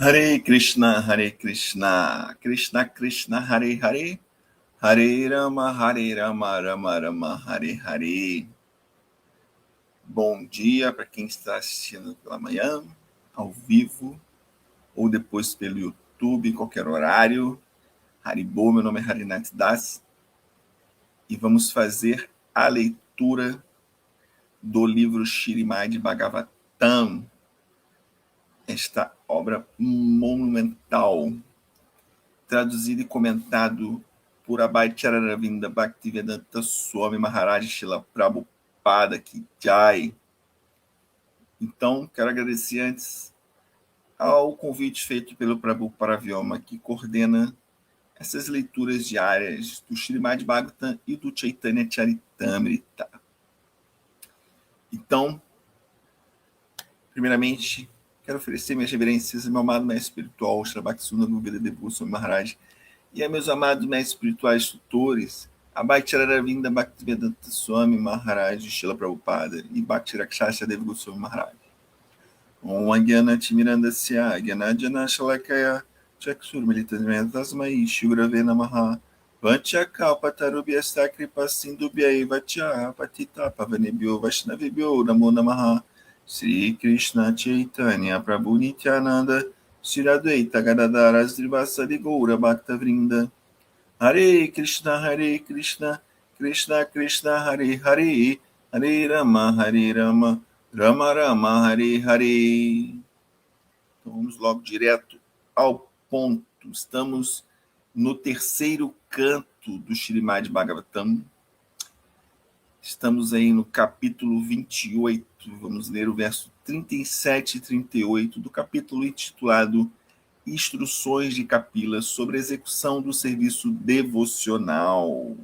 Hare Krishna, Krishna Krishna, Hare Hare, Hare Rama, Rama Rama, Hare Hare. Bom dia para quem está assistindo pela manhã, ao vivo, ou depois pelo YouTube, em qualquer horário. Haribo, meu nome é Harinath Das, e vamos fazer a leitura do livro Śrīmad Bhagavatam, esta obra monumental, traduzido e comentado por Abhayacharya Bhaktivedanta Swami Maharaj Srila Prabhupada Ki Jai. Então, quero agradecer antes ao convite feito pelo Prabhu Paravyoma, que coordena essas leituras diárias do Śrīmad Bhagavatam e do Chaitanya Charitamrita. Então, primeiramente, quero oferecer minhas reverências ao meu amado mestre espiritual, Srila Bhaktisudanta Guruveda Devu Swami Maharaj, e a meus amados mestres espirituais tutores, Abhayacharya Bhaktivedanta Swami Maharaj Srila Prabhupada e Bhakti Rakshasha Devi Goswami Maharaj. Om Agyanati Mirandasya Gyanajana Shalakaya Chaksurmilitasmaya Tasmai Shurave Namaha Vanchakalpatarubhyasta Kripa Sindubhyai Vacha Patita Pavanebhyo Vaishnavibhyo Namo Namaha Sri Krishna Chaitanya Prabhu Nityananda Sri Advaita Gadadhara Srivasadi Gaura Bhakta Vrinda Hare Krishna Krishna Krishna Hare Hare Hare Rama Rama Rama Hare Hare. Então vamos logo direto ao ponto. Estamos no terceiro canto do Śrīmad Bhagavatam. Estamos aí no capítulo 28. Vamos ler o verso 37 e 38 do capítulo intitulado Instruções de Kapila sobre a execução do serviço devocional.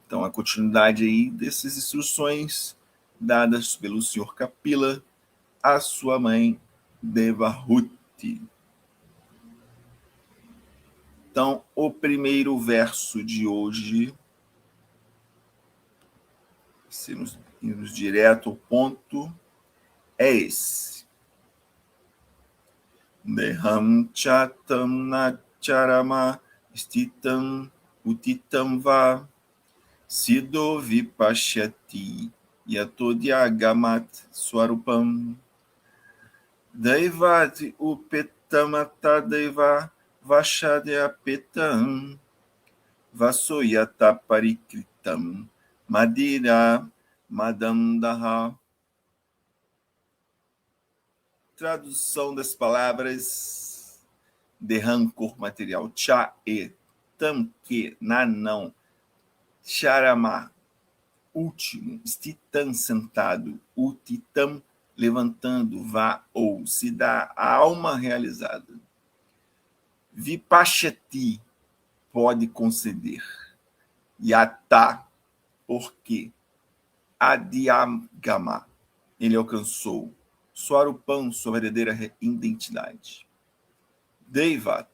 Então, a continuidade aí dessas instruções dadas pelo Sr. Kapila à sua mãe Devahuti. Então, o primeiro verso de hoje, irmos direto ao ponto, é esse. Deham chatam nacharama stitam utitam va siddho vipashyati yatodhyagamat swarupam Daivat upetamata daiva vashadyapetam vasoyata parikritam madira madandaha. Tradução das palavras de rancor material. Cha e tam que na não. Charama último. Stitam sentado. Utitam levantando, vá ou se dá a alma realizada. Vipashyati pode conceder. Yata porque. Adhyagama ele alcançou. Swarupam sua verdadeira identidade. Deva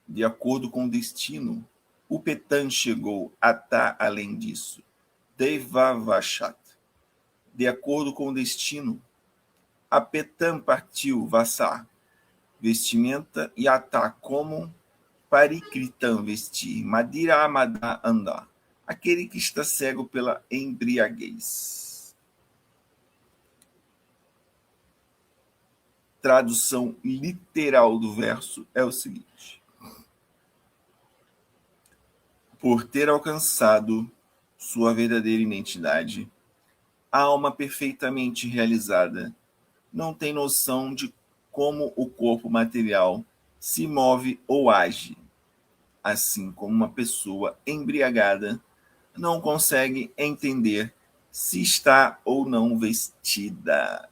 de acordo com o destino. Upetan chegou Ata além disso. Devavashat de acordo com o destino. Apetam partiu, Vassar, vestimenta, e Atá como Parikritam vestir, Madira Amadá andar, aquele que está cego pela embriaguez. Tradução literal do verso é o seguinte: por ter alcançado sua verdadeira identidade, a alma perfeitamente realizada não tem noção de como o corpo material se move ou age, assim como uma pessoa embriagada não consegue entender se está ou não vestida.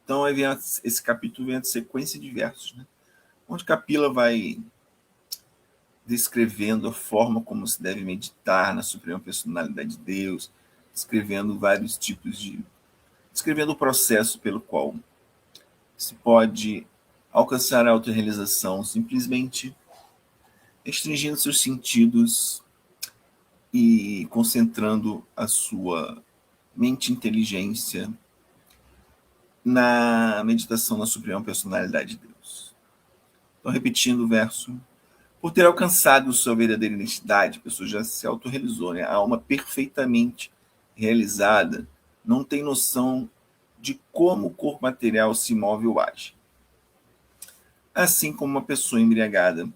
Então, esse capítulo vem a sequência de versos, né? Onde Kapila vai descrevendo a forma como se deve meditar na Suprema Personalidade de Deus, descrevendo vários tipos de... descrevendo o processo pelo qual se pode alcançar a autorrealização simplesmente restringindo seus sentidos e concentrando a sua mente e inteligência na meditação na Suprema Personalidade de Deus. Então, repetindo o verso. Por ter alcançado sua verdadeira identidade, a pessoa já se autorrealizou, né? A alma perfeitamente realizada não tem noção de como o corpo material se move ou age. Assim como uma pessoa embriagada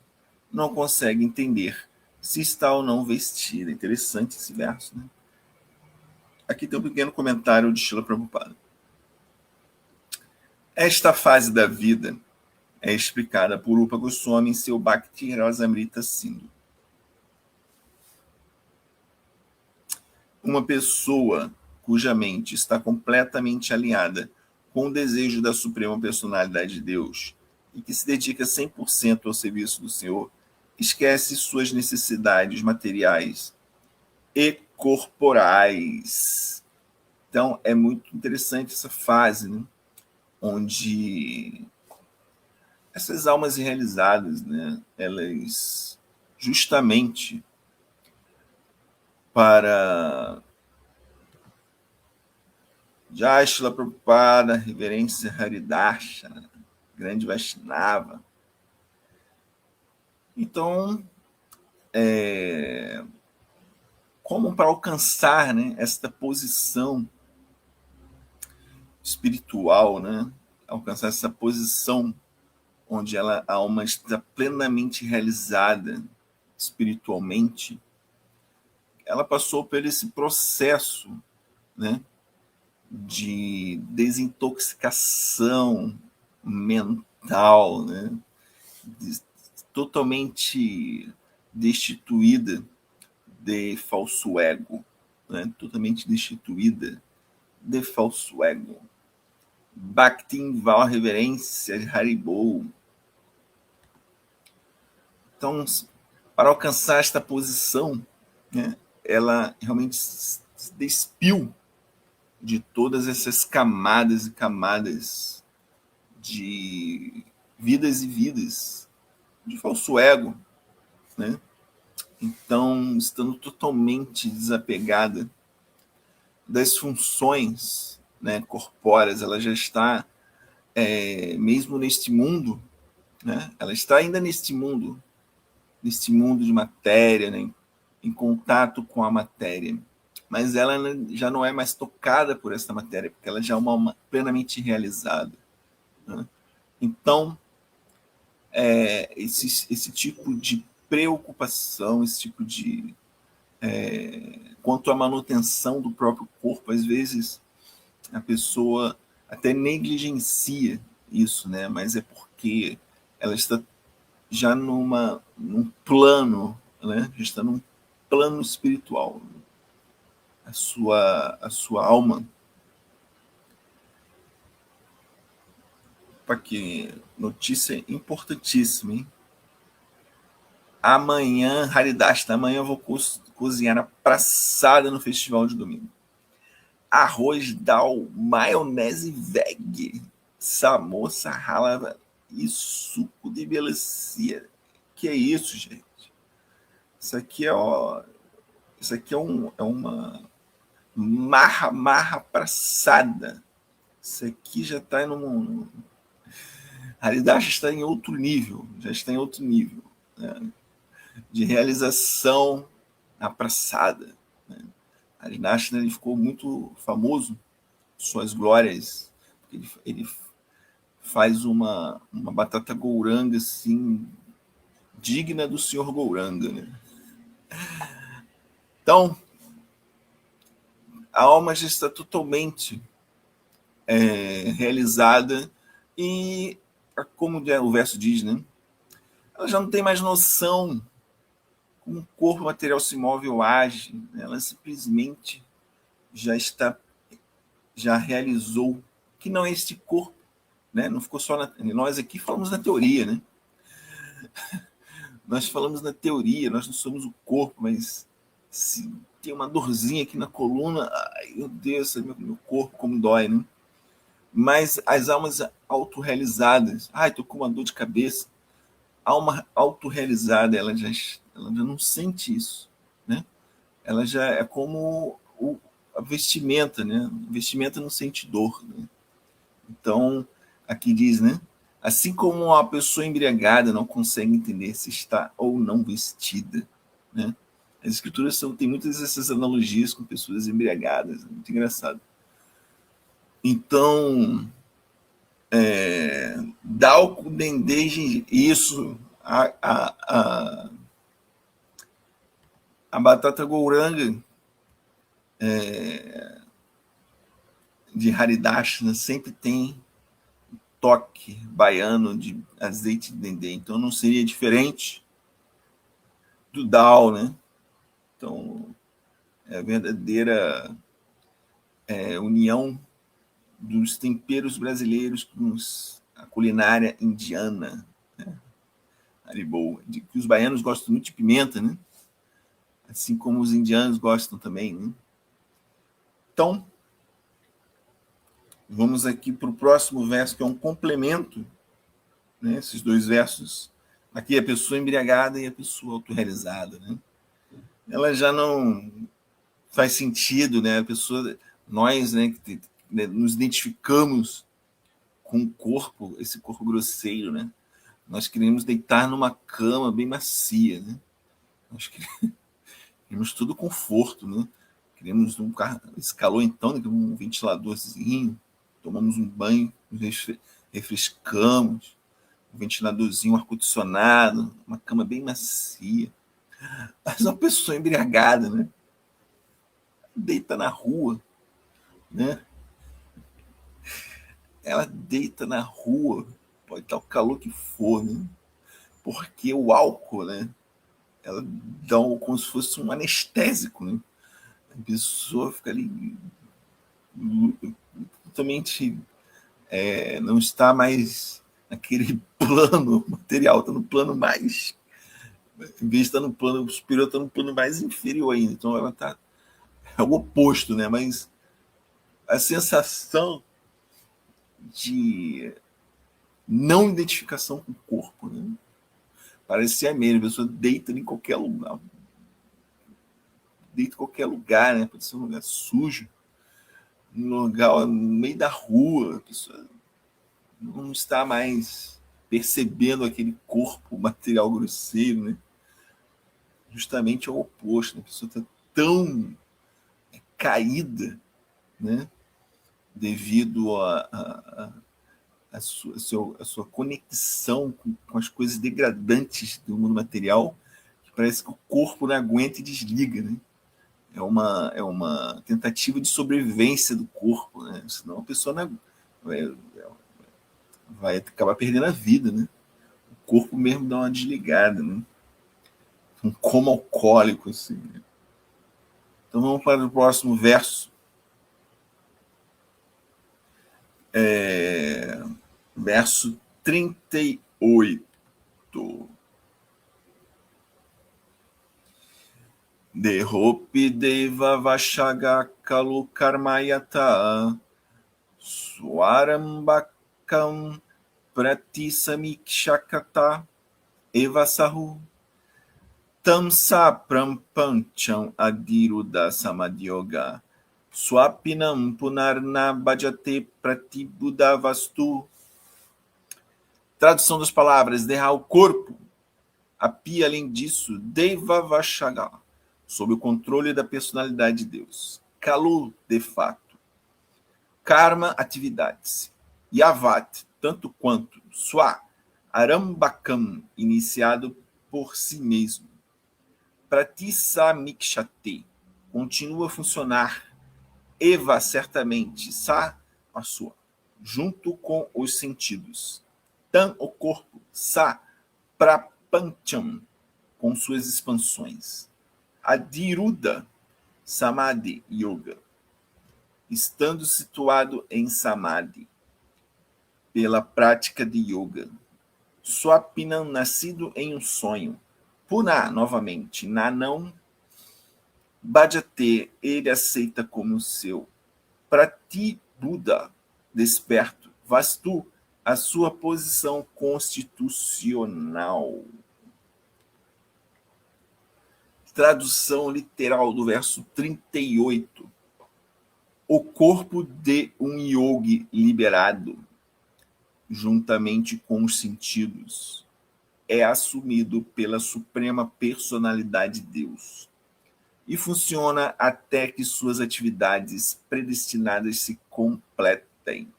não consegue entender se está ou não vestida. Interessante esse verso, né? Aqui tem um pequeno comentário de Srila Prabhupada. Esta fase da vida é explicada por Rupa Goswami em seu Bhakti Rasamrita Sindhu. Uma pessoa cuja mente está completamente alinhada com o desejo da Suprema Personalidade de Deus e que se dedica 100% ao serviço do Senhor, esquece suas necessidades materiais e corporais. Então, é muito interessante essa fase, né? Onde essas almas realizadas, né, elas justamente para Jashla Prabhupada, reverência Haridarsha, grande Vaishnava. Então, como para alcançar, né, esta posição espiritual, né, alcançar essa posição onde a alma está plenamente realizada espiritualmente, ela passou por esse processo, né, de desintoxicação mental, né, totalmente destituída de falso ego, né, totalmente destituída de falso ego. Bhakti Val reverência Haribol. Então, para alcançar esta posição, né, ela realmente se despiu de todas essas camadas e camadas de vidas e vidas de falso ego, né? Então, estando totalmente desapegada das funções, né, corpóreas, ela já está, mesmo neste mundo, né? Ela está ainda neste mundo de matéria, né, em contato com a matéria, mas ela já não é mais tocada por essa matéria, porque ela já é uma alma plenamente realizada, né? Então, esse tipo de preocupação, esse tipo de quanto à manutenção do próprio corpo, às vezes a pessoa até negligencia isso, né? Mas é porque ela está já num plano, né? Já está num plano espiritual. A sua alma, para que notícia importantíssima, hein? Amanhã, Haridasta, amanhã eu vou cozinhar a praçada no festival de domingo. Arroz dal, maionese veg, samosa rala e suco de melancia. Que é isso, gente? Isso aqui é, ó, isso aqui é uma marra praçada. Isso aqui já está num. A realidade está em outro nível, já está em outro nível, né, de realização apraçada, né? Ari Nashna, ele ficou muito famoso, suas glórias, ele faz uma batata gouranga assim, digna do senhor Gouranga, né? Então, a alma já está totalmente realizada e, como o verso diz, né, ela já não tem mais noção como o corpo material se move ou age, né? Ela simplesmente já realizou que não é este corpo, né? Não ficou só nós aqui falamos na teoria, né? Nós falamos na teoria, nós não somos o corpo, mas se tem uma dorzinha aqui na coluna, ai meu Deus, meu corpo como dói, né? Mas as almas autorrealizadas, ai, tô com uma dor de cabeça, a alma autorrealizada, ela já não sente isso, né? Ela já é como a vestimenta, né? A vestimenta não sente dor, né? Então, aqui diz, né? Assim como uma pessoa embriagada não consegue entender se está ou não vestida, né? As escrituras têm muitas dessas analogias com pessoas embriagadas, é muito engraçado. Então, Dalco, Dendê, isso, a batata gouranga de Haridashna sempre tem toque baiano de azeite de dendê, então não seria diferente do Dal, né? Então, é a verdadeira união dos temperos brasileiros com a culinária indiana, né? Haribo, que os baianos gostam muito de pimenta, né? Assim como os indianos gostam também, né? Então, vamos aqui para o próximo verso, que é um complemento, né? Esses dois versos. Aqui a pessoa embriagada e a pessoa autorrealizada, né? Ela já não faz sentido, né? A pessoa, nós, né, nos identificamos com o corpo, esse corpo grosseiro, né? Nós queremos deitar numa cama bem macia, né? Nós queremos todo conforto, né? Queremos esse calor, então, né? Um ventiladorzinho, tomamos um banho, nos refrescamos, um ventiladorzinho, um ar-condicionado, uma cama bem macia. Mas uma pessoa embriagada, né? Deita na rua, né? Ela deita na rua, pode estar o calor que for, né? Porque o álcool, né? Ela dá como se fosse um anestésico, né? A pessoa fica ali totalmente não está mais naquele plano material, está no plano mais. Em vez de estar no plano superior, está no plano mais inferior ainda. Então ela está. É o oposto, né? Mas a sensação de não identificação com o corpo, né? Parece ser a mesma, a pessoa deita em qualquer lugar. Deita em qualquer lugar, né? Pode ser um lugar sujo, no lugar no meio da rua, a pessoa não está mais percebendo aquele corpo material grosseiro, né? Justamente ao oposto, né? A pessoa está tão caída, né? Devido a sua conexão com as coisas degradantes do mundo material, que parece que o corpo não aguenta e desliga, né? É uma tentativa de sobrevivência do corpo, né? Senão a pessoa não, vai acabar perdendo a vida, né? O corpo mesmo dá uma desligada, né? Um coma alcoólico, assim. Né? Então vamos para o próximo verso. Verso 38. Dehopi Deva Vashaga Kalu Karmayata Swarambakam Pratisamikshakata Evasahu Tamsa Prampancham Adiruda Samadyoga Swapinam Punarna Bhajate Pratibudavastu. Tradução das palavras: derrar o corpo. A pia, além disso, Deva Vashaga, sob o controle da personalidade de Deus. Kalu, de fato. Karma, atividades. Yavat, tanto quanto. Swa, Arambakam, iniciado por si mesmo. Pratisamikshate, continua a funcionar. Eva, certamente. Sa, a sua. Junto com os sentidos. Tam, o corpo. Sa, prapancham, com suas expansões. Adiruda, Samadhi Yoga, estando situado em Samadhi, pela prática de Yoga. Swapnam, nascido em um sonho. Puna, novamente. Nanam, Bhajate, ele aceita como seu. Prati Buda, desperto. Vastu, a sua posição constitucional. Tradução literal do verso 38. O corpo de um yogi liberado. juntamente com os sentidos, é assumido pela suprema personalidade de Deus e funciona até que suas atividades predestinadas se completem.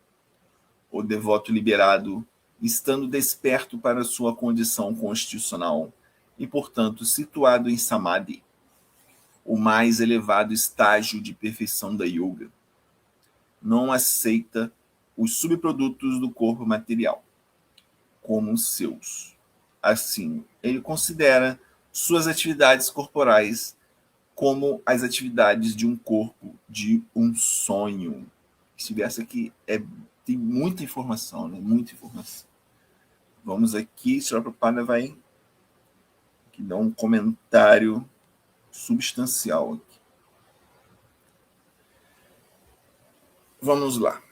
O devoto liberado, estando desperto para sua condição constitucional e, portanto, situado em Samadhi, o mais elevado estágio de perfeição da yoga, não aceita os subprodutos do corpo material como seus. Assim, ele considera suas atividades corporais como as atividades de um corpo de um sonho. Esse verso aqui tem muita informação, né? Muita informação. Vamos aqui, Sri Prabhupada vai aqui dar um comentário substancial aqui. Vamos lá.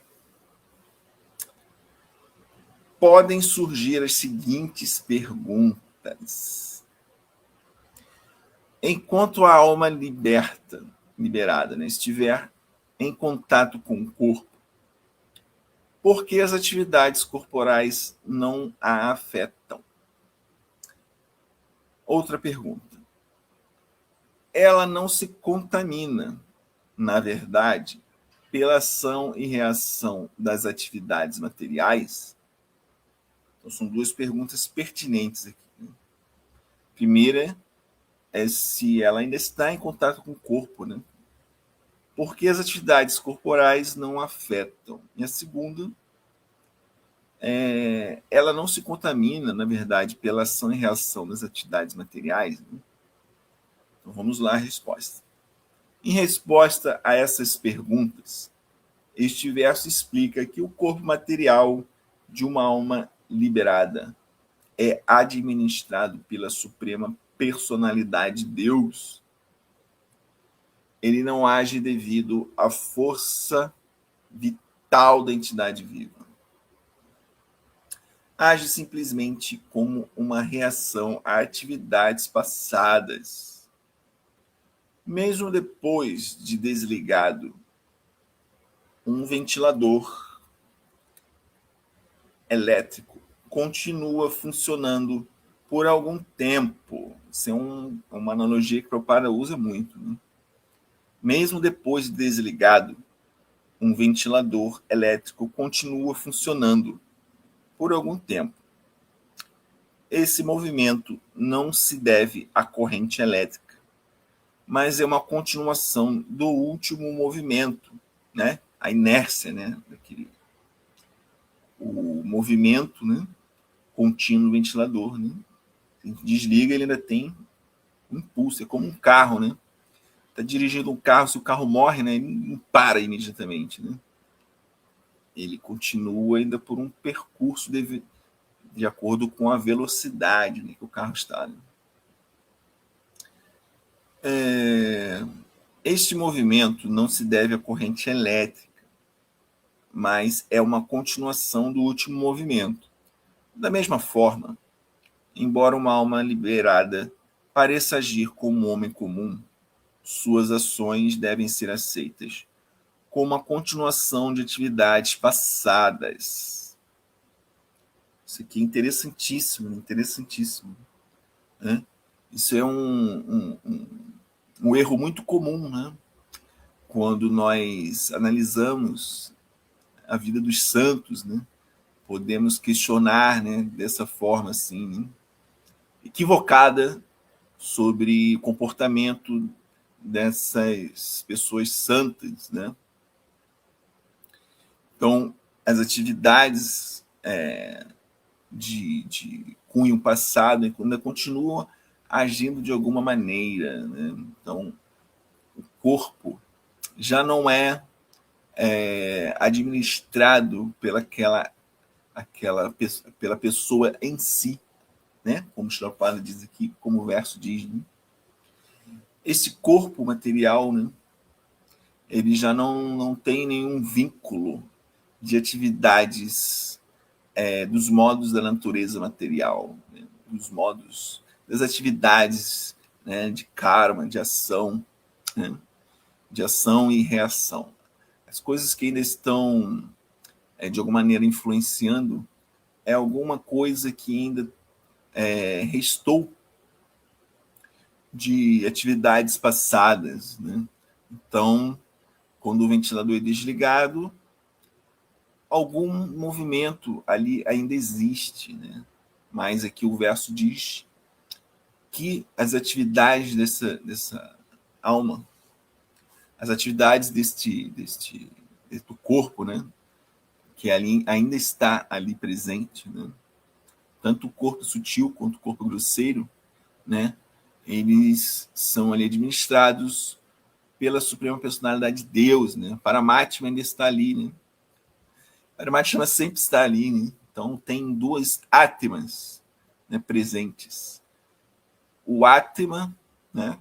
Podem surgir as seguintes perguntas. Enquanto a alma liberada, né, estiver em contato com o corpo, por que as atividades corporais não a afetam? Outra pergunta. Ela não se contamina, na verdade, pela ação e reação das atividades materiais? Então, são duas perguntas pertinentes aqui. Primeira é se ela ainda está em contato com o corpo, né? Por que as atividades corporais não afetam? E a segunda, ela não se contamina, na verdade, pela ação e reação das atividades materiais? Né? Então, vamos lá a resposta. Em resposta a essas perguntas, este verso explica que o corpo material de uma alma liberada é administrado pela suprema personalidade de Deus. Ele não age devido à força vital da entidade viva. Age simplesmente como uma reação a atividades passadas. Mesmo depois de desligado, um ventilador elétrico continua funcionando por algum tempo. Isso é uma analogia que o Prabhupada usa muito. Né? Mesmo depois de desligado, um ventilador elétrico continua funcionando por algum tempo. Esse movimento não se deve à corrente elétrica, mas é uma continuação do último movimento, né? A inércia, né? O movimento, né? Contínuo do ventilador, né? A gente desliga, ele ainda tem impulso, é como um carro, né? Está dirigindo um carro, se o carro morre, né? Ele não para imediatamente, né? Ele continua ainda por um percurso de acordo com a velocidade, né, que o carro está. Né? Este movimento não se deve à corrente elétrica, mas é uma continuação do último movimento. Da mesma forma, embora uma alma liberada pareça agir como um homem comum, suas ações devem ser aceitas como uma continuação de atividades passadas. Isso aqui é interessantíssimo, interessantíssimo. Né? Isso é um erro muito comum, né? Quando nós analisamos a vida dos santos, né? Podemos questionar, né, dessa forma assim, né? Equivocada sobre o comportamento dessas pessoas santas, né? Então, as atividades de cunho passado ainda continuam agindo de alguma maneira, né? Então, o corpo já não é administrado pela pessoa em si, né? Como o Prabhupada diz aqui, como o verso diz, né? Esse corpo material, né? Ele já não tem nenhum vínculo de atividades dos modos da natureza material, né? Dos modos das atividades, né? De karma, de ação, né? De ação e reação. As coisas que ainda estão, de alguma maneira, influenciando é alguma coisa que ainda restou de atividades passadas, né? Então, quando o ventilador é desligado, algum movimento ali ainda existe, né? Mas aqui o verso diz que as atividades dessa alma, as atividades do corpo, né? Que ali, ainda está ali presente, né? Tanto o corpo sutil quanto o corpo grosseiro, né? Eles são ali administrados pela Suprema Personalidade de Deus, né? Paramatma ainda está ali, né? Paramatma sempre está ali, né? Então tem duas Atmas, né, presentes. O Atma, né?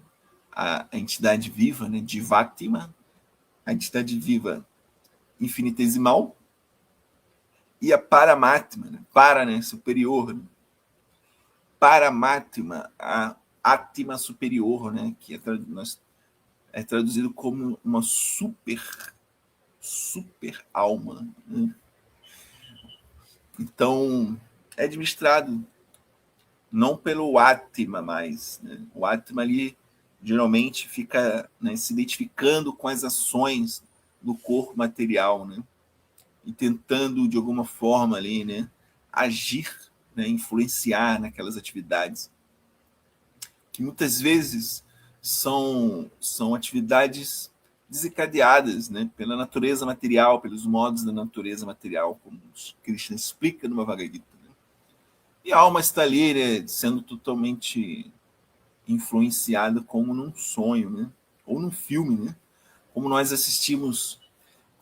A entidade viva, né? Divatma, a entidade viva infinitesimal, e a Paramatma, né? Para, né? Superior, né? Paramatma, a Atma superior, né? Que é traduzido como uma super alma, né? Então, é administrado não pelo Atma mais, né? O Atma ali geralmente fica, né, se identificando com as ações do corpo material, né? E tentando de alguma forma ali, né, agir, né, influenciar naquelas atividades que muitas vezes são atividades desencadeadas, né, pela natureza material, pelos modos da natureza material, como Krishna explica no Bhagavad Gita. Né? E a alma está ali, né, sendo totalmente influenciada como num sonho, né, ou num filme, né, como nós assistimos,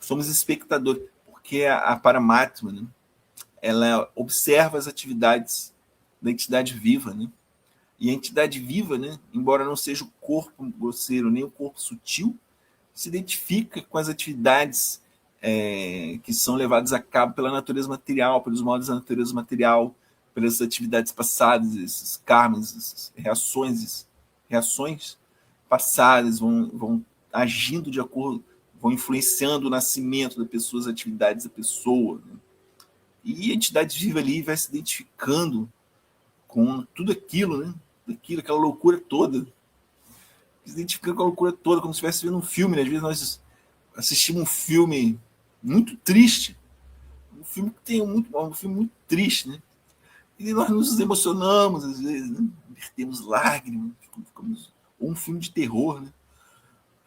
somos espectadores, porque a Paramatma, né, ela observa as atividades da entidade viva, né, e a entidade viva, né, embora não seja o corpo grosseiro nem o corpo sutil, se identifica com as atividades que são levadas a cabo pela natureza material, pelos modos da natureza material, pelas atividades passadas, esses karmas, essas reações passadas vão agindo de acordo, vão influenciando o nascimento da pessoa, as atividades da pessoa. Né? E a entidade viva ali vai se identificando com tudo aquilo, né? Aquela loucura toda. Se identificando com a loucura toda, como se estivesse vendo um filme. Né? Às vezes nós assistimos um filme muito triste, um filme muito triste, né? E nós nos emocionamos, às vezes, né? Vertemos lágrimas, ou um filme de terror, né?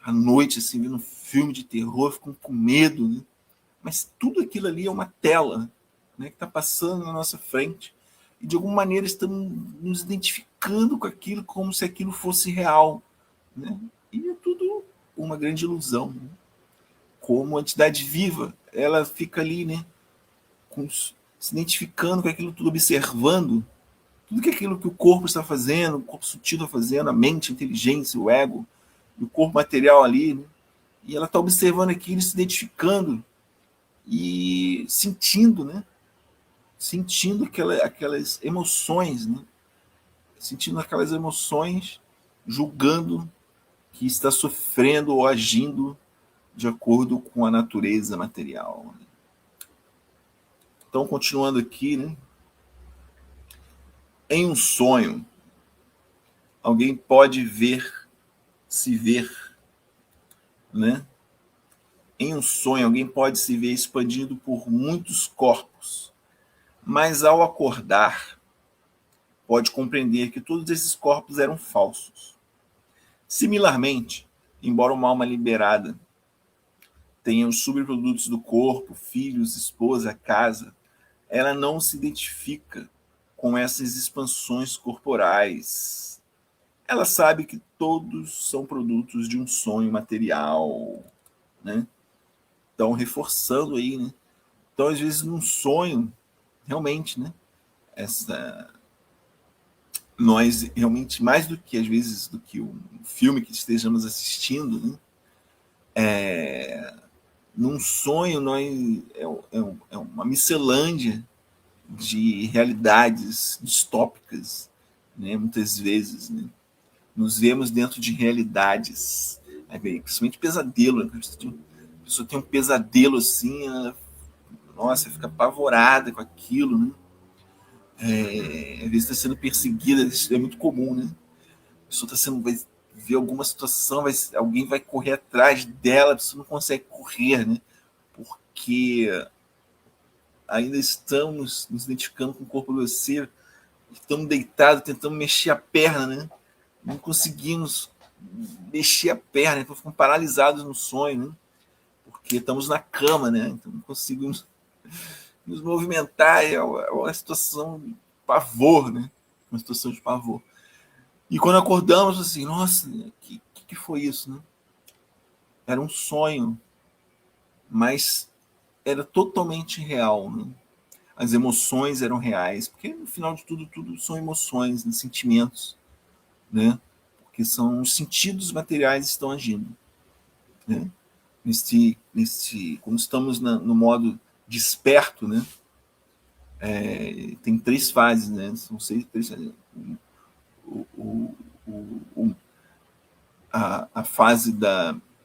À noite, assim, vendo um filme de terror, ficam com medo, né? Mas tudo aquilo ali é uma tela, né, que está passando na nossa frente. E de alguma maneira estamos nos identificando com aquilo como se aquilo fosse real. Né? E é tudo uma grande ilusão. Né? Como a entidade viva, ela fica ali, né, se identificando com aquilo tudo, observando tudo que aquilo que o corpo está fazendo, o corpo sutil está fazendo, a mente, a inteligência, o ego, e o corpo material ali. Né? E ela está observando aquilo, se identificando e sentindo, né? Sentindo aquelas emoções, né? Sentindo aquelas emoções, julgando que está sofrendo ou agindo de acordo com a natureza material. Né? Então, continuando aqui, né? Em um sonho, alguém pode se ver, né? Em um sonho, alguém pode se ver expandido por muitos corpos, mas ao acordar, pode compreender que todos esses corpos eram falsos. Similarmente, embora uma alma liberada tenha os subprodutos do corpo, filhos, esposa, casa, ela não se identifica com essas expansões corporais. Ela sabe que todos são produtos de um sonho material, né? Então, reforçando aí, né? Então, às vezes, num sonho, realmente, né? Nós realmente, mais do que às vezes do que o filme que estejamos assistindo, né? Num sonho nós é uma miscelânea de realidades distópicas, né? Muitas vezes, né? Nos vemos dentro de realidades, principalmente pesadelo, né? A pessoa tem um pesadelo assim, ela, nossa, fica apavorada com aquilo, né? às vezes está sendo perseguida, isso é muito comum, né? A pessoa está sendo, vai ver alguma situação, alguém vai correr atrás dela, a pessoa não consegue correr, né? Porque ainda estamos nos identificando com o corpo grosseiro, estamos deitados, tentando mexer a perna, né? Não conseguimos mexer a perna, então ficamos paralisados no sonho, né? Porque estamos na cama, né? Então não conseguimos nos movimentar, é uma situação de pavor, né? Uma situação de pavor. E quando acordamos, assim, nossa, que foi isso, né? Era um sonho, mas era totalmente real, né? As emoções eram reais, porque no final de tudo são emoções, né? Sentimentos, né? Porque são os sentidos materiais que estão agindo, né? Quando estamos no modo desperto, né? Tem 3 fases, né? São 3 fases. O, o, o, a fase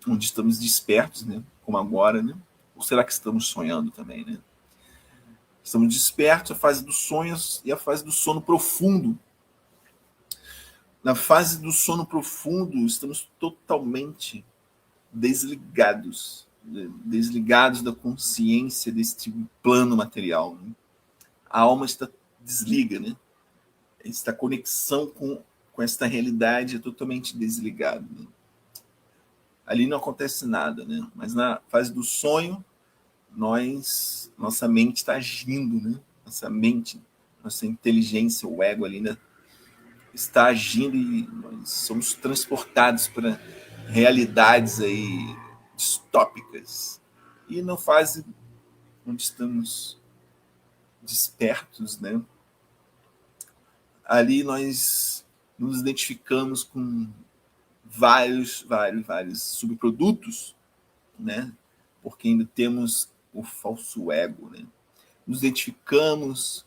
onde estamos despertos, né? Como agora, né? Ou será que estamos sonhando também, né? Estamos despertos, a fase dos sonhos e a fase do sono profundo. Na fase do sono profundo, estamos totalmente desligados da consciência deste plano material, né? A alma está desliga, né? Esta conexão com esta realidade é totalmente desligada, né? Ali não acontece nada, né? Mas na fase do sonho, nossa mente está agindo, né? Nossa mente, nossa inteligência, o ego ali ainda está agindo e nós somos transportados para realidades aí distópicas. E na fase onde estamos despertos, né? Ali nós nos identificamos com vários subprodutos, né? Porque ainda temos o falso ego, né? Nos identificamos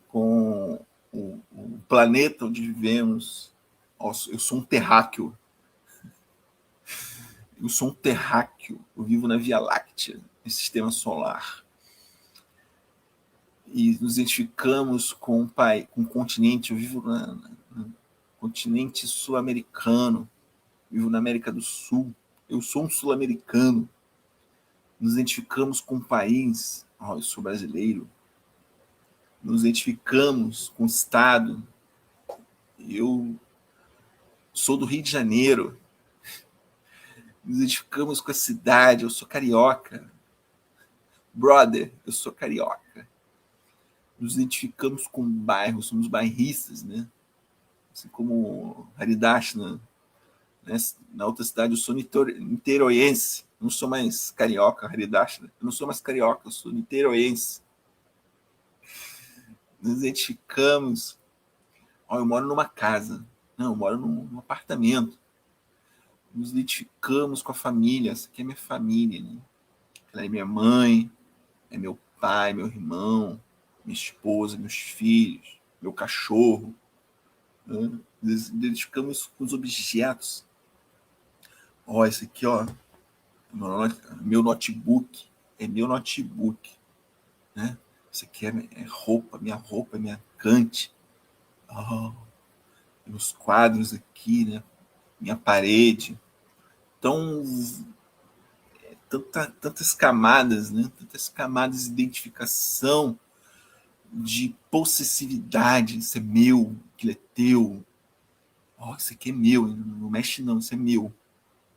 com o planeta onde vivemos. Nossa, eu sou um terráqueo. Eu sou um terráqueo. Eu vivo na Via Láctea, no sistema solar. E nos identificamos com o continente. Eu vivo no continente sul-americano. Vivo na América do Sul. Eu sou um sul-americano. Nos identificamos com o país. Eu sou brasileiro. Nos identificamos com o Estado. Eu sou do Rio de Janeiro. Nos identificamos com a cidade. Eu sou carioca. Brother, eu sou carioca. Nos identificamos com o bairro. Somos bairristas, né? Assim como Haridashna, né? Na outra cidade eu sou niteroense. Não sou mais carioca, Haridashna. Eu não sou mais carioca, eu sou niteroense. Nos identificamos. Eu moro numa casa. Não, eu moro num apartamento. Nos identificamos com a família. Essa aqui é minha família, né? Ela é minha mãe, é meu pai, meu irmão, minha esposa, meus filhos, meu cachorro. Né? Nos identificamos com os objetos. Esse aqui, meu notebook. É meu notebook. Né? Isso aqui é roupa, é minha cante. Meus quadros aqui, né? Minha parede. Então, tantas camadas, né? Tantas camadas de identificação, de possessividade. Isso é meu, aquilo é teu. Isso aqui é meu, não mexe não, isso é meu.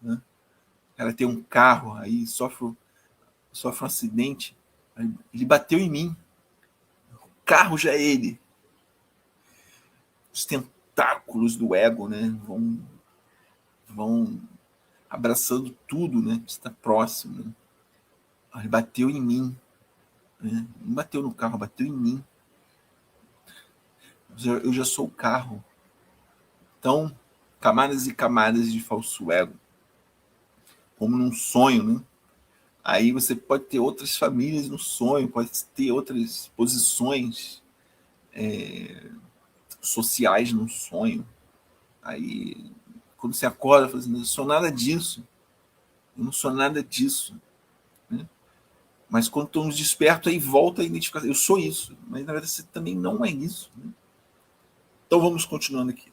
Né? O cara tem um carro, aí sofre um acidente, ele bateu em mim. O carro já é ele. Os tentáculos do ego, né? Vão abraçando tudo, né? Que está próximo. Né? Ele bateu em mim. Né? Não bateu no carro, bateu em mim. Eu já sou o carro. Então, camadas e camadas de falso ego. Como num sonho, né? Aí você pode ter outras famílias no sonho, pode ter outras posições sociais no sonho. Aí, quando você acorda, fala assim, eu não sou nada disso. Eu não sou nada disso. Né? Mas quando estamos despertos, aí volta a identificação. Eu sou isso. Mas na verdade você também não é isso. Né? Então vamos continuando aqui.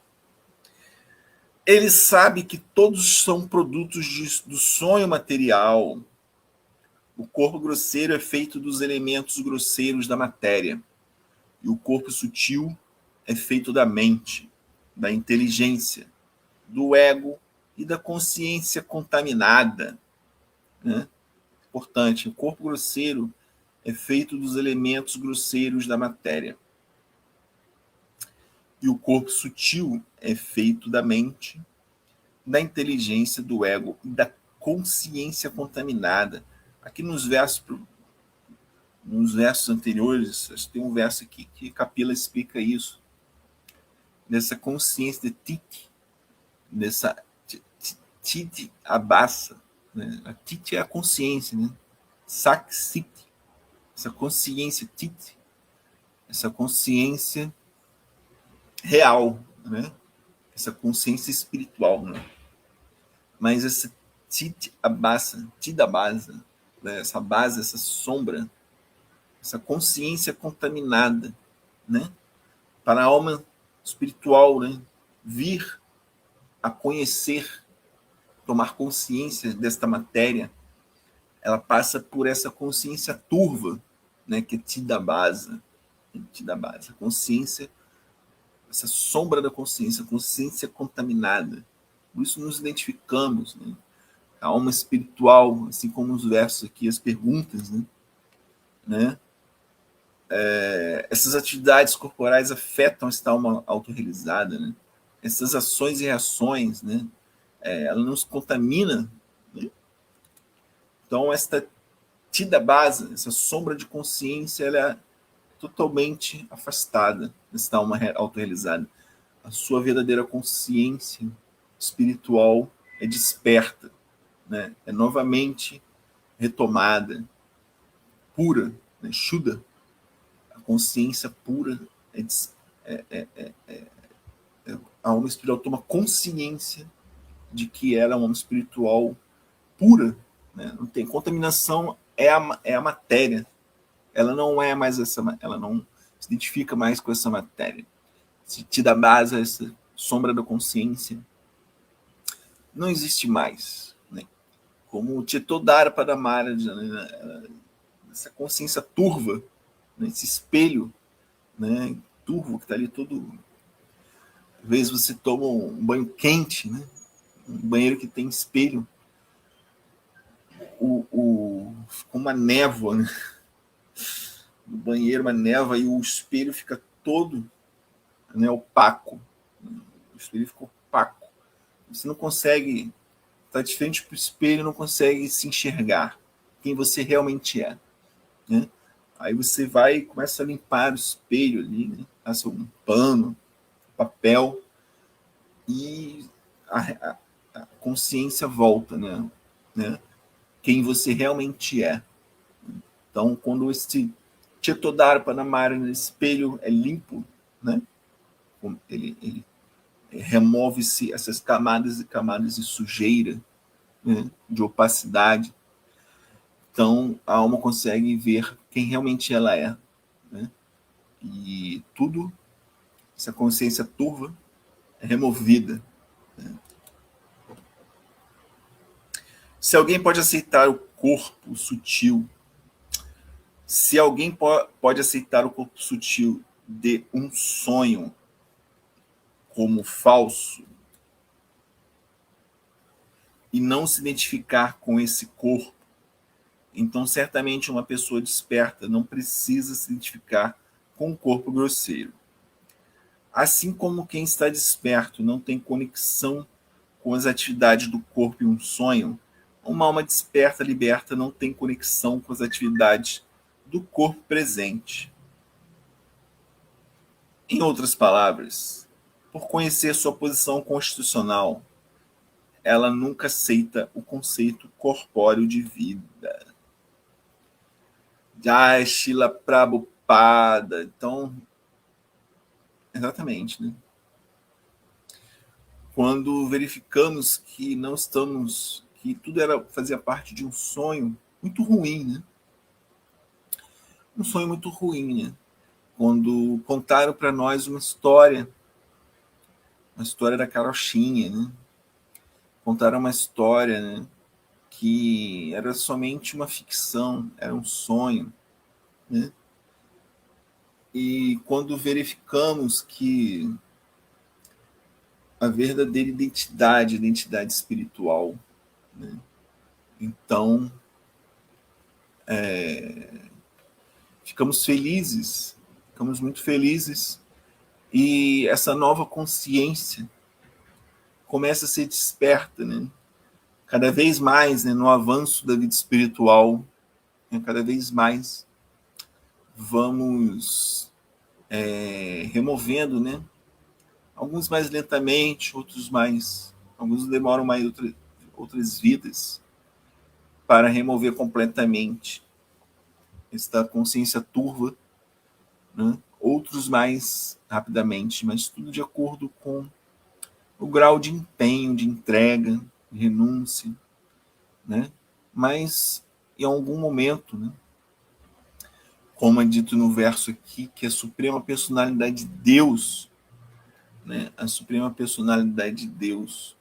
Ele sabe que todos são produtos do sonho material. O corpo grosseiro é feito dos elementos grosseiros da matéria. E o corpo sutil é feito da mente, da inteligência, do ego e da consciência contaminada. Né? Importante, o corpo grosseiro é feito dos elementos grosseiros da matéria. E o corpo sutil é feito da mente, da inteligência, do ego e da consciência contaminada. Aqui nos versos anteriores, tem um verso aqui que Capila explica isso. Dessa consciência de Titi, dessa Titi Abassa. Né? A Titi é a consciência, né? Saksiti, essa consciência Titi, essa consciência real, né? Essa consciência espiritual. Né? Mas essa Titi Abassa, Tida Basa, né? Essa base, essa sombra, essa consciência contaminada, né? Para a alma espiritual, né? Vir a conhecer, tomar consciência desta matéria, ela passa por essa consciência turva, né? Que é Tida Basa, a consciência, essa sombra da consciência, a consciência contaminada. Por isso nos identificamos, né? A alma espiritual, assim como os versos aqui, as perguntas, né? Essas atividades corporais afetam esta alma autorrealizada, né? Essas ações e reações, né? Ela nos contamina, né? Então, esta tida base, essa sombra de consciência, ela é totalmente afastada desta alma autorrealizada. A sua verdadeira consciência espiritual é desperta, né? É novamente retomada, pura, né? Shuddha, a consciência pura, a alma espiritual toma consciência de que ela é uma alma espiritual pura, né? Não tem contaminação, é a matéria. Ela não é mais essa, ela não se identifica mais com essa matéria. Se te dá base a essa sombra da consciência, não existe mais, né? Como o Chetodara Padamara, né? Essa consciência turva, né? Esse espelho, né? Turvo que está ali todo. Às vezes você toma um banho quente, né? Um banheiro que tem espelho, com uma névoa, né? No banheiro, uma névoa, e o espelho fica todo, né, opaco. O espelho fica opaco. Você não consegue, está de frente para o espelho, não consegue se enxergar quem você realmente é. Né? Aí você vai e começa a limpar o espelho ali, né? Passa um pano, papel, e a consciência volta, né? Quem você realmente é. Então, quando esse Chetodara Panamara no espelho é limpo, né? Ele remove-se essas camadas e camadas de sujeira, né? De opacidade. Então, a alma consegue ver quem realmente ela é. Né? E tudo, essa consciência turva, é removida. Né? Se alguém pode aceitar o corpo sutil, se alguém pode aceitar o corpo sutil de um sonho como falso e não se identificar com esse corpo, então certamente uma pessoa desperta não precisa se identificar com o corpo grosseiro. Assim como quem está desperto não tem conexão com as atividades do corpo em um sonho, uma alma desperta, liberta, não tem conexão com as atividades do corpo presente. Em outras palavras, por conhecer sua posição constitucional, ela nunca aceita o conceito corpóreo de vida. Jai Shila Prabhupada. Então, exatamente, né? Quando verificamos que não estamos, que tudo fazia parte de um sonho muito ruim, né? um sonho muito ruim, né? Quando contaram para nós uma história da carochinha, né? Contaram uma história, né, que era somente uma ficção, era um sonho, né? E quando verificamos que a verdadeira identidade, identidade espiritual, né? Então, ficamos felizes, ficamos muito felizes, e essa nova consciência começa a ser desperta, né? Cada vez mais, né, no avanço da vida espiritual, né, cada vez mais vamos removendo, né? Alguns mais lentamente, alguns demoram mais outras vidas para remover completamente esta consciência turva, né? Outros mais rapidamente, mas tudo de acordo com o grau de empenho, de entrega, de renúncia, né? Mas em algum momento, né, como é dito no verso aqui, que a suprema personalidade de Deus, né, a suprema personalidade de Deus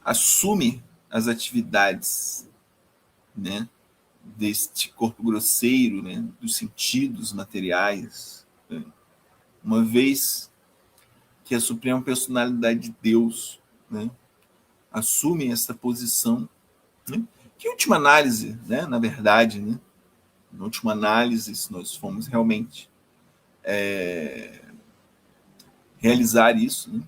assume as atividades, né, deste corpo grosseiro, né, dos sentidos materiais, né, uma vez que a suprema personalidade de Deus, né, assume essa posição, né, que em última análise, né, na verdade, né, em última análise, se nós formos realmente realizar isso, né,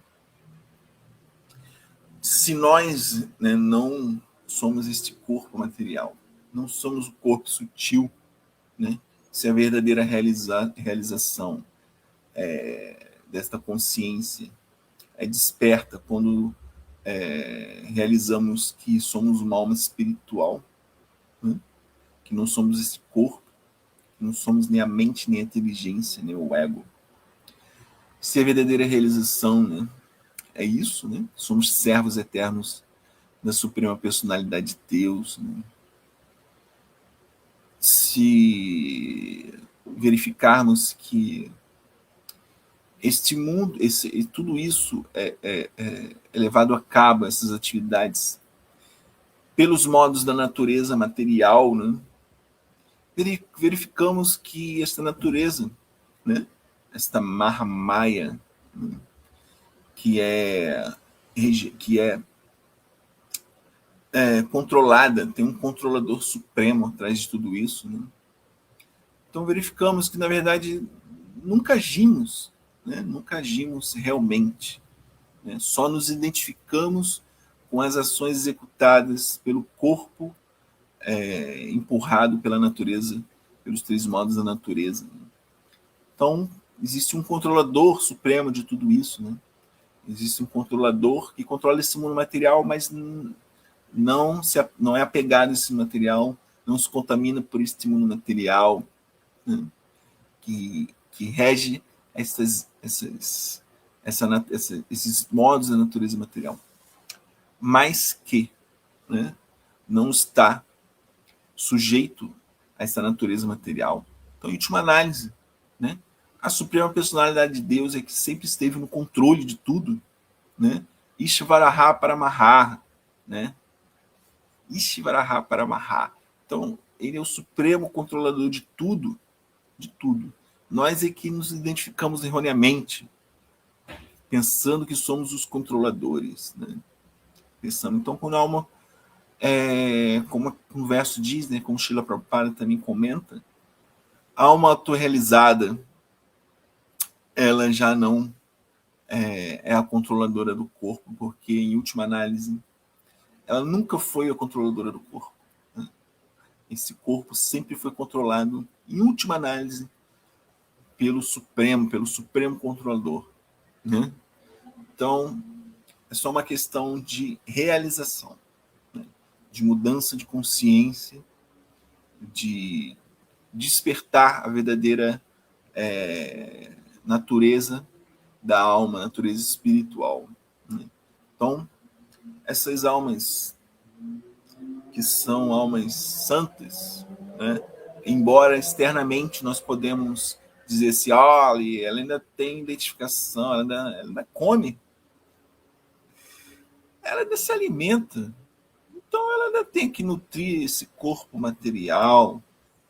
se nós, né, não somos este corpo material, não somos o corpo sutil, né, se a verdadeira realização desta consciência é desperta quando realizamos que somos uma alma espiritual, né, que não somos esse corpo, que não somos nem a mente, nem a inteligência, nem o ego. Se a verdadeira realização, né, é isso, né, somos servos eternos da suprema personalidade de Deus, né, se verificarmos que este mundo, tudo isso é levado a cabo, essas atividades, pelos modos da natureza material, né? Verificamos que esta natureza, né? Esta Mahamaya, né? que é, que é controlada, tem um controlador supremo atrás de tudo isso, né? Então verificamos que, na verdade, nunca agimos, né? Nunca agimos realmente, né? Só nos identificamos com as ações executadas pelo corpo empurrado pela natureza, pelos três modos da natureza. Então, existe um controlador supremo de tudo isso, né? Existe um controlador que controla esse mundo material, mas não é apegado a esse material, não se contamina por esse mundo material, né? que rege esses modos da natureza material, mas que, né, não está sujeito a essa natureza material. Então, em última análise, né, a suprema personalidade de Deus é que sempre esteve no controle de tudo, né? Ishvaraha Paramaha, né? Ishvaraha Paramaha. Então, ele é o supremo controlador de tudo, de tudo. Nós é que nos identificamos erroneamente, pensando que somos os controladores, né? Pensando. Então, quando a alma, como o verso diz, né, como Srila Prabhupada também comenta, a alma autorrealizada, ela já não é a controladora do corpo, porque, em última análise, ela nunca foi a controladora do corpo, né? Esse corpo sempre foi controlado, em última análise, pelo Supremo Controlador, né? Então, é só uma questão de realização, né? De mudança de consciência, de despertar a verdadeira natureza da alma, natureza espiritual, né? Então, essas almas que são almas santas, né? Embora externamente nós podemos dizer assim, olha, ela ainda tem identificação, ela ainda come, ela ainda se alimenta, então ela ainda tem que nutrir esse corpo material,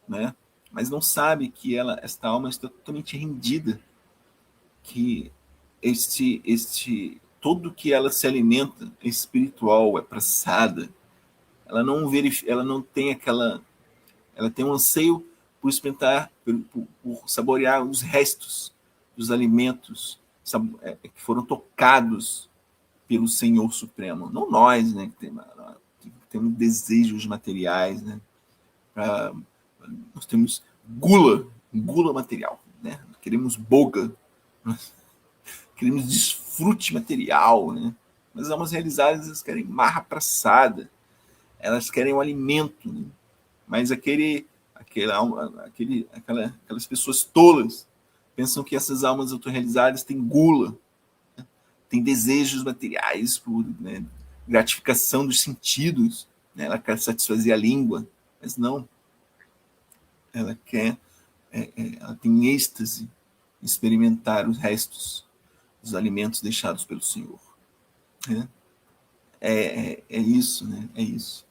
né? Mas não sabe que esta alma está totalmente rendida, que tudo que ela se alimenta é espiritual, é praçada. Ela não tem aquela, ela tem um anseio por experimentar, por saborear os restos dos alimentos que foram tocados pelo Senhor Supremo. Não nós, né, que temos desejos materiais, né? Nós temos gula material, né? Queremos boga, queremos desfrute material, né? Mas as almas realizadas, elas querem marra praçada, elas querem o alimento, né? Mas aquelas pessoas tolas pensam que essas almas autorrealizadas têm gula, né? Têm desejos materiais por, né, gratificação dos sentidos, né? Ela quer satisfazer a língua, mas não. Ela quer, ela tem êxtase em experimentar os restos dos alimentos deixados pelo Senhor, né? É isso, né? É isso.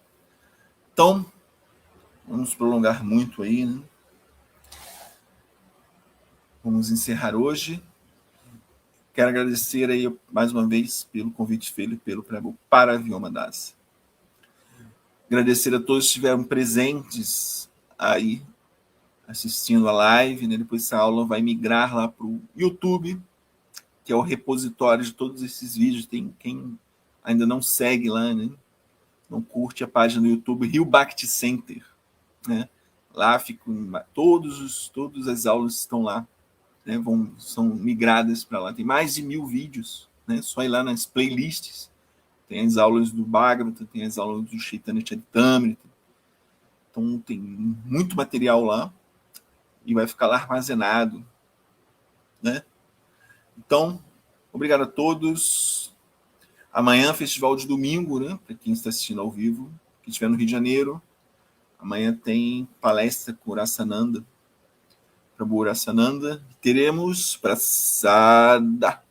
Então, vamos prolongar muito aí, né? Vamos encerrar hoje. Quero agradecer aí mais uma vez pelo convite feito pelo Prego para Vioma Das. Agradecer a todos que estiveram presentes aí assistindo a live, né? Depois essa aula vai migrar lá para o YouTube, que é o repositório de todos esses vídeos. Tem quem ainda não segue lá, né? Não curte a página do YouTube Rio Bhakti Center, né? Lá ficam todas as aulas estão lá, né? São migradas para lá. Tem mais de 1000 vídeos, né? Só ir lá nas playlists. Tem as aulas do Bhagavata, tem as aulas do Chaitanya Charitamrita. Então tem muito material lá e vai ficar lá armazenado, né? Então, obrigado a todos. Amanhã, festival de domingo, né? Para quem está assistindo ao vivo, que estiver no Rio de Janeiro. Amanhã tem palestra com o Urasananda, Prabhu Urasananda. Teremos praçada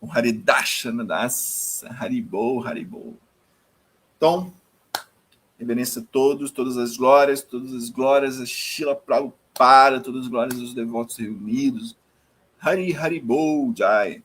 com Haridashana Dasa, Haribol, Haribol. Então, reverência a todos, todas as glórias a Shila Prabhupada, todas as glórias aos devotos reunidos. Hari Haribol Jai.